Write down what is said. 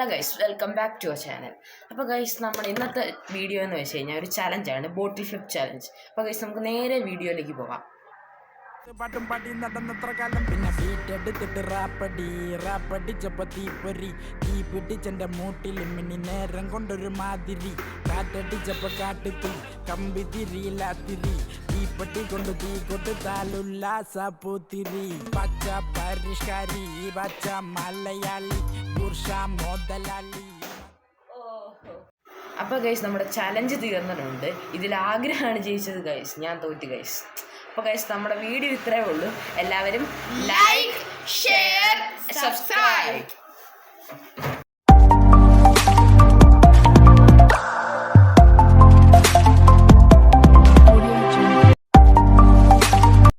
Hello guys, welcome back to our channel. അപ്പോൾ guys, നമ്മുടെ ഇന്നത്തെ വീഡിയോ എന്ന് വെച്ച് കഴിഞ്ഞാൽ ഒരു ചലഞ്ചാണ്, ബോട്ടിൽ ഫ്ലിപ്പ് ചലഞ്ച്. അപ്പോൾ ഗൈസ്, നമുക്ക് നേരെ വീഡിയോയിലേക്ക് പോകാം. പാട്ടും പാട്ടി നടന്നത്ര കാലം പിന്നെ വീട്ടെടുത്തിട്ട് റാപ്പടിച്ചപ്പോ തീ പിടിച്ചെന്റെ മൂട്ടിൽ മിന്നി നേരം കൊണ്ടൊരു മാതിരി കാറ്റടിച്ചപ്പോ കാട്ടുത്തി കമ്പി തിരിയില്ലാത്തിരി തീപ്പെട്ടി കൊണ്ട് തീ കൊടുത്താലുല്ലാസ പൂത്തിരി പച്ച പരിഷ്കാരി പച്ച മലയാളി പുരുഷ മുതലാളി. അപ്പോൾ ഗൈസ്, നമ്മുടെ ചലഞ്ച് തീർന്നിട്ടുണ്ട്. ഇതിൽ ആഗ്രഹമാണ് ജയിച്ചത് ഗൈസ്, ഞാൻ തോറ്റു ഗൈസ്. അപ്പോൾ ഗൈസ്, നമ്മുടെ വീഡിയോ ഇത്രയേ ഉള്ളൂ. എല്ലാവരും ലൈക്ക്, ഷെയർ, സബ്സ്ക്രൈബ്.